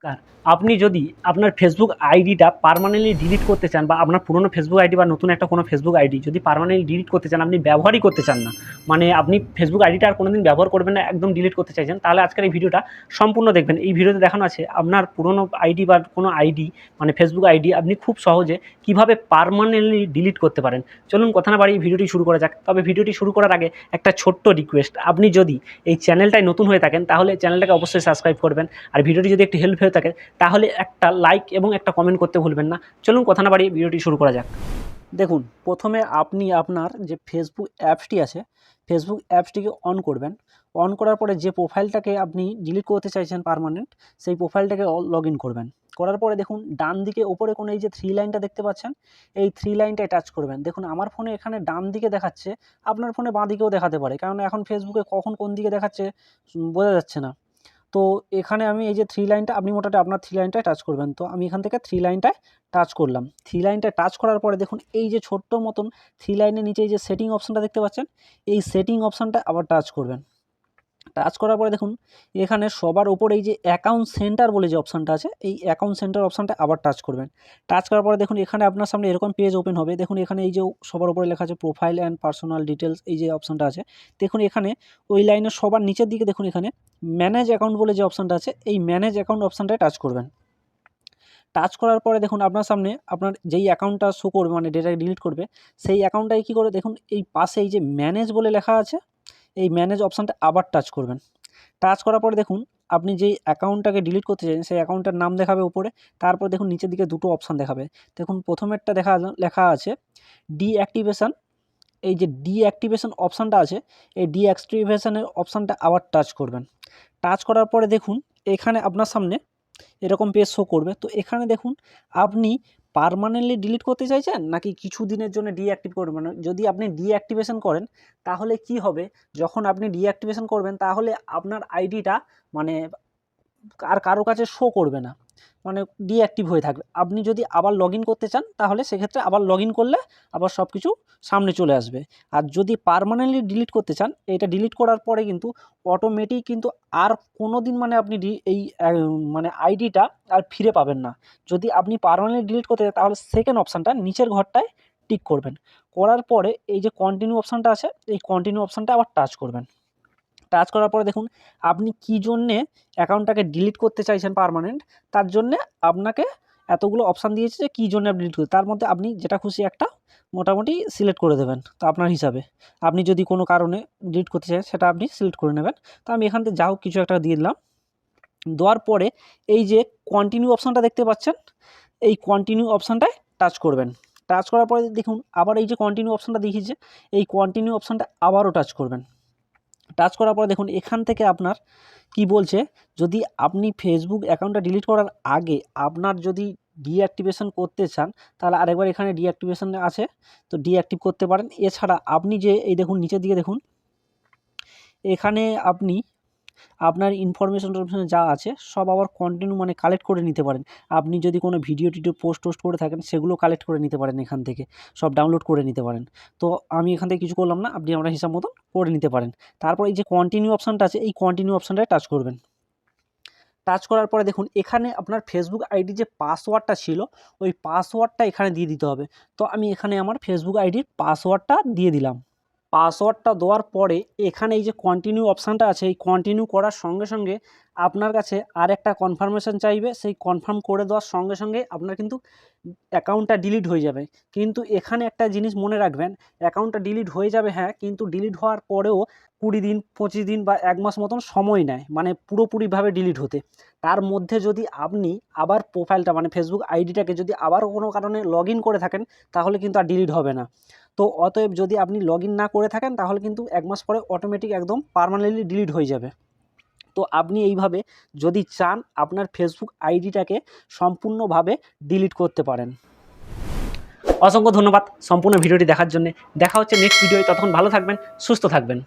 আর আপনি যদি আপনার ফেসবুক আইডিটা পার্মানেন্টলি ডিলিট করতে চান বা আপনার পুরনো ফেসবুক আইডি বা নতুন একটা কোনো ফেসবুক আইডি যদি পার্মানেন্টলি ডিলিট করতে চান, আপনি ব্যবহারই করতে চান না, মানে আপনি ফেসবুক আইডিটা আর কোনোদিন ব্যবহার করবেন না, একদম ডিলিট করতে চাইছেন, তাহলে আজকের এই ভিডিওটা সম্পূর্ণ দেখবেন। এই ভিডিওতে দেখানো আছে আপনার পুরনো আইডি বা কোনো আইডি মানে ফেসবুক আইডি আপনি খুব সহজে কীভাবে পার্মানেন্টলি ডিলিট করতে পারেন। চলুন কথা না বাড়িয়ে ভিডিওটি শুরু করা যাক। তবে ভিডিওটি শুরু করার আগে একটা ছোট্ট রিকোয়েস্ট, আপনি যদি এই চ্যানেলটায় নতুন হয়ে থাকেন তাহলে চ্যানেলটাকে অবশ্যই সাবস্ক্রাইব করবেন, আর ভিডিওটি যদি একটু হেল্প হয়ে থাকে তাহলে একটা লাইক এবং একটা কমেন্ট করতে ভুলবেন না। চলুন কথা না বাড়িয়ে ভিডিওটি শুরু করা যাক। দেখুন, প্রথমে আপনি আপনার যে ফেসবুক অ্যাপসটি আছে, ফেসবুক অ্যাপসটিকে অন করবেন। অন করার পরে যে প্রোফাইলটাকে আপনি ডিলিট করতে চাইছেন পার্মানেন্ট, সেই প্রোফাইলটাকে লগ ইন করবেন। করার পরে দেখুন ডান দিকে ওপরে কোনো এই যে 3 লাইনটা দেখতে পাচ্ছেন, এই 3 লাইনটায় টাচ করবেন। দেখুন আমার ফোনে এখানে ডান দিকে দেখাচ্ছে, আপনার ফোনে বাঁ দিকেও দেখাতে পারে, কারণ এখন ফেসবুকে কখন কোন দিকে দেখাচ্ছে বোঝা যাচ্ছে না। তো এখানে আমি এই যে 3 লাইনটা, আপনি মোটামুটি আপনার 3 লাইনটায় টাচ করবেন। তো আমি এখান থেকে 3 লাইনটায় টাচ করলাম। 3 লাইনটায় টাচ করার পরে দেখুন এই যে ছোট্ট মতন 3 লাইনের নিচে এই যে সেটিং অপশানটা দেখতে পাচ্ছেন, এই সেটিং অপশানটা আবার টাচ করবেন। টাচ করার পরে দেখুন এখানে সবার উপরে এই যে অ্যাকাউন্ট সেন্টার বলে যে অপশানটা আছে, এই অ্যাকাউন্ট সেন্টার অপশানটা আবার টাচ করবেন। টাচ করার পরে দেখুন এখানে আপনার সামনে এরকম পেজ ওপেন হবে। দেখুন এখানে এই যে সবার উপরে লেখা আছে প্রোফাইল অ্যান্ড পার্সোনাল ডিটেলস, এই যে অপশানটা আছে। দেখুন এখানে ওই লাইনের সবার নিচের দিকে দেখুন এখানে ম্যানেজ অ্যাকাউন্ট বলে যে অপশানটা আছে, এই ম্যানেজ অ্যাকাউন্ট অপশানটায় টাচ করবেন। টাচ করার পরে দেখুন আপনার সামনে আপনার যেই অ্যাকাউন্টটা শো করবে, মানে ডেটা ডিলিট করবে, সেই অ্যাকাউন্টটাই কী করে দেখুন এই পাশে এই যে ম্যানেজ বলে লেখা আছে, এই ম্যানেজ অপশানটা আবার টাচ করবেন। টাচ করার পরে দেখুন আপনি যেই অ্যাকাউন্টটাকে ডিলিট করতে চাইছেন সেই অ্যাকাউন্টটার নাম দেখাবে উপরে, তারপর দেখুন নিচের দিকে দুটো অপশান দেখাবে। দেখুন প্রথমেরটা লেখা আছে ডিঅ্যাক্টিভেশন, এই যে ডিঅ্যাক্টিভেশন অপশানটা আছে, এই ডিঅ্যাক্টিভেশনের অপশানটা আবার টাচ করবেন। টাচ করার পরে দেখুন এখানে আপনার সামনে এরকম পেজ শো করবে। তো এখানে দেখুন আপনি পার্মানেন্টলি ডিলিট করতে চাইছেন নাকি কিছু দিনের জন্য ডিঅ্যাক্টিভ করবেন। যদি আপনি ডিঅ্যাক্টিভেশন করেন তাহলে কি হবে, যখন আপনি ডিঅ্যাক্টিভেশন করবেন তাহলে আপনার আইডিটা মানে আর কারো কাছে শো করবে না, মানে ডিঅ্যাক্টিভ হয়ে থাকবে। আপনি যদি আবার লগ ইন করতে চান তাহলে সেক্ষেত্রে আবার লগ ইন করলে আবার সব কিছু সামনে চলে আসবে। আর যদি পার্মানেন্টলি ডিলিট করতে চান, এটা ডিলিট করার পরে কিন্তু অটোমেটিক কিন্তু আর কোনো দিন মানে আপনি মানে আইডিটা আর ফিরে পাবেন না। যদি আপনি পার্মানেন্টলি ডিলিট করতে চান তাহলে সেকেন্ড অপশানটা নিচের ঘরটায় টিক করবেন। করার পরে এই যে কন্টিনিউ অপশানটা আছে, এই কন্টিনিউ অপশানটা আবার টাচ করবেন। টাচ করার পরে দেখুন আপনি কী জন্যে অ্যাকাউন্টটাকে ডিলিট করতে চাইছেন পার্মানেন্ট, তার জন্যে আপনাকে এতগুলো অপশান দিয়েছে যে কী জন্য আপনি ডিলিট করতে, তার মধ্যে আপনি যেটা খুশি একটা মোটামুটি সিলেক্ট করে দেবেন। তো আপনার হিসাবে আপনি যদি কোনো কারণে ডিলিট করতে চান সেটা আপনি সিলেক্ট করে নেবেন। তো আমি এখান থেকে যা হোক কিছু একটা দিয়ে দিলাম। দেওয়ার পরে এই যে কন্টিনিউ অপশানটা দেখতে পাচ্ছেন, এই কন্টিনিউ অপশানটায় টাচ করবেন। টাচ করার পরে দেখুন আবার এই যে কন্টিনিউ অপশানটা দেখিয়েছে, এই কন্টিনিউ অপশানটা আবারও টাচ করবেন। টাচ করার পরে দেখুন এখান থেকে আপনার কি বলছে, যদি আপনি ফেসবুক অ্যাকাউন্টটা ডিলিট করার আগে আপনার যদি ডিঅ্যাক্টিভেশন করতে চান তাহলে আরেকবার এখানে ডিঅ্যাক্টিভেশন আছে, তো ডিঅ্যাক্টিভ করতে পারেন। এছাড়া আপনি যে এই দেখুন নিচের দিকে দেখুন এখানে আপনি আপনার ইনফরমেশন যা আছে সব আবার কন্টিনিউ মানে কালেক্ট করে নিতে পারেন। আপনি যদি কোনো ভিডিও টিডিও পোস্ট করে থাকেন সেগুলো কালেক্ট করে নিতে পারেন, এখান থেকে সব ডাউনলোড করে নিতে পারেন। তো আমি এখান থেকে কিছু করলাম না, আপনি আপনার হিসাব মতন করে নিতে পারেন। তারপর এই যে কন্টিনিউ অপশানটা আছে, এই কন্টিনিউ অপশানটায় টাচ করবেন। টাচ করার পরে দেখুন এখানে আপনার ফেসবুক আইডি যে পাসওয়ার্ডটা ছিল ওই পাসওয়ার্ডটা এখানে দিয়ে দিতে হবে। তো আমি এখানে আমার ফেসবুক আইডির পাসওয়ার্ডটা দিয়ে দিলাম। পাসওয়ার্ডটা দেওয়ার পরে এখানে এই যে কন্টিনিউ অপশানটা আছে, এই কন্টিনিউ করার সঙ্গে সঙ্গে আপনার কাছে আরেকটা কনফার্মেশন চাইবে। সেই কনফার্ম করে দেওয়ার সঙ্গে সঙ্গে আপনার কিন্তু অ্যাকাউন্টটা ডিলিট হয়ে যাবে। কিন্তু এখানে একটা জিনিস মনে রাখবেন, অ্যাকাউন্টটা ডিলিট হয়ে যাবে হ্যাঁ, কিন্তু ডিলিট হওয়ার পরেও 20 দিন 25 দিন বা 1 মাস মতন সময় নেয়, মানে পুরোপুরিভাবে ডিলিট হতে। তার মধ্যে যদি আপনি আবার প্রোফাইলটা মানে ফেসবুক আইডিটাকে যদি আবারও কোনো কারণে লগ ইন করে থাকেন তাহলে কিন্তু আর ডিলিট হবে না। তো অতএব যদি আপনি লগ ইন না করে থাকেন তাহলে কিন্তু 1 মাস পরে অটোমেটিক একদম পার্মানেন্টলি ডিলিট হয়ে যাবে। তো আপনি এইভাবে যদি চান আপনার ফেসবুক আইডিটাকে সম্পূর্ণভাবে ডিলিট করতে পারেন। অসংখ্য ধন্যবাদ সম্পূর্ণ ভিডিওটি দেখার জন্য। দেখা হচ্ছে নেক্সট ভিডিওতে, ততক্ষণ ভালো থাকবেন, সুস্থ থাকবেন।